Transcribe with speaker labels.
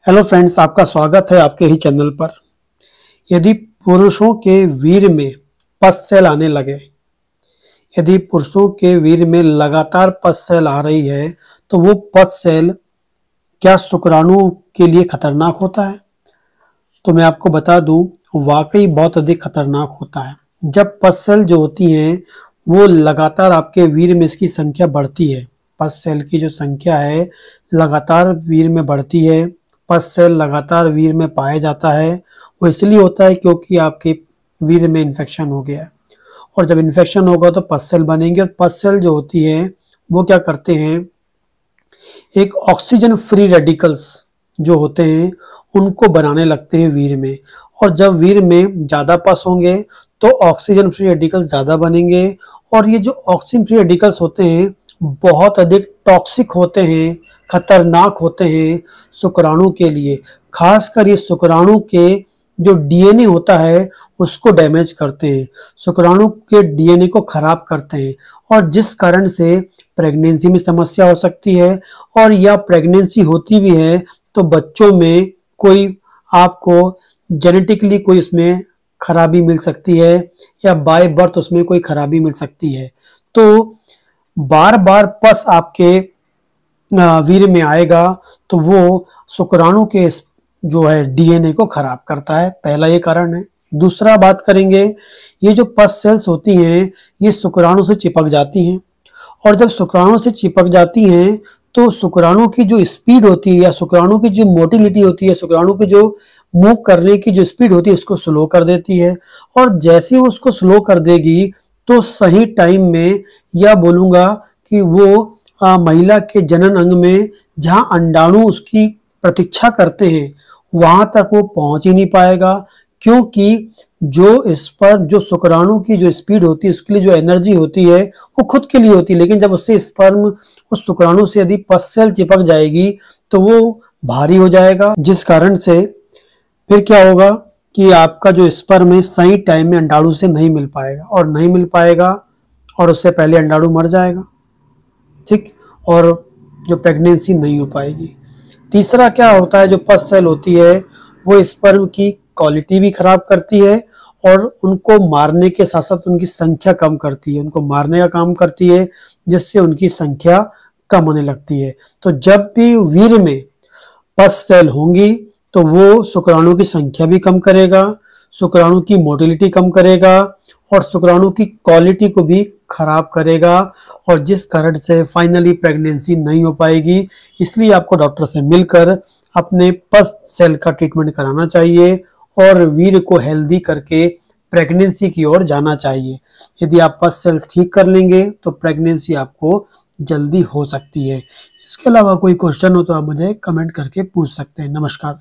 Speaker 1: Hello friends, आपका स्वागत है आपके ही चैनल पर। यदि पुरुषों के वीर्य में पस सेल आने लगे, यदि पुरुषों के वीर्य में लगातार पस सेल आ रही है तो वो पस सेल क्या शुक्राणु के लिए खतरनाक होता है? तो मैं आपको बता दूं, वाकई बहुत अधिक खतरनाक होता है। जब पस सेल जो होती हैं वो लगातार आपके वीर्य में इसकी संख्या बढ़ती है, पस सेल की जो संख्या है लगातार वीर्य में बढ़ती है, पस सेल लगातार वीर्य में पाया जाता है। वो इसलिए होता है क्योंकि आपके वीर्य में इन्फेक्शन हो गया है, और जब इन्फेक्शन होगा तो पस सेल बनेंगे, और पस सेल जो होती है वो क्या करते हैं, एक ऑक्सीजन फ्री रेडिकल्स जो होते हैं उनको बनाने लगते हैं वीर्य में। और जब वीर्य में ज़्यादा पस होंगे तो ऑक्सीजन फ्री रेडिकल्स ज़्यादा बनेंगे, और ये जो ऑक्सीजन फ्री रेडिकल्स होते हैं बहुत अधिक टॉक्सिक होते हैं, खतरनाक होते हैं शुक्राणु के लिए। खासकर ये शुक्राणु के जो डीएनए होता है उसको डैमेज करते हैं, शुक्राणु के डीएनए को खराब करते हैं, और जिस कारण से प्रेगनेंसी में समस्या हो सकती है। और या प्रेगनेंसी होती भी है तो बच्चों में कोई आपको जेनेटिकली कोई उसमें खराबी मिल सकती है, या बाय बर्थ उसमें कोई खराबी मिल सकती है। तो बार बार पस आपके वीर्य में आएगा तो वो शुक्राणु के जो है डीएनए को खराब करता है, पहला ये कारण है। दूसरा बात करेंगे, ये जो पस सेल्स होती हैं ये शुक्राणु से चिपक जाती हैं, और जब शुक्राणु से चिपक जाती हैं तो शुक्राणु की जो स्पीड होती है या शुक्राणु की जो मोटिलिटी होती है, शुक्राणु की जो मूव करने की जो स्पीड होती है उसको स्लो कर देती है। और जैसे वो उसको स्लो कर देगी तो सही टाइम में, या बोलूँगा कि वो महिला के जनन अंग में जहां अंडाणु उसकी प्रतीक्षा करते हैं वहां तक वो पहुंच ही नहीं पाएगा, क्योंकि जो इस पर जो शुक्राणु की जो स्पीड होती है उसके लिए जो एनर्जी होती है वो खुद के लिए होती है, लेकिन जब उससे स्पर्म उस शुक्राणु से यदि पस सेल चिपक जाएगी तो वो भारी हो जाएगा, जिस कारण से फिर क्या होगा कि आपका जो स्पर्म है सही टाइम में अंडाणु से नहीं मिल पाएगा, और नहीं मिल पाएगा और उससे पहले अंडाणु मर जाएगा, ठीक, और जो प्रेगनेंसी नहीं हो पाएगी। तीसरा क्या होता है, जो पस सेल होती है वो स्पर्म की क्वालिटी भी खराब करती है, और उनको मारने के साथ साथ उनकी संख्या कम करती है, उनको मारने का काम करती है, जिससे उनकी संख्या कम होने लगती है। तो जब भी वीर्य में पस सेल होंगी तो वो शुक्राणु की संख्या भी कम करेगा, शुक्राणु की मोटिलिटी कम करेगा, और शुक्राणु की क्वालिटी को भी खराब करेगा, और जिस कारण से फाइनली प्रेगनेंसी नहीं हो पाएगी। इसलिए आपको डॉक्टर से मिलकर अपने पस सेल का ट्रीटमेंट कराना चाहिए और वीर्य को हेल्दी करके प्रेगनेंसी की ओर जाना चाहिए। यदि आप पस सेल्स ठीक कर लेंगे तो प्रेगनेंसी आपको जल्दी हो सकती है। इसके अलावा कोई क्वेश्चन हो तो आप मुझे कमेंट करके पूछ सकते हैं। नमस्कार।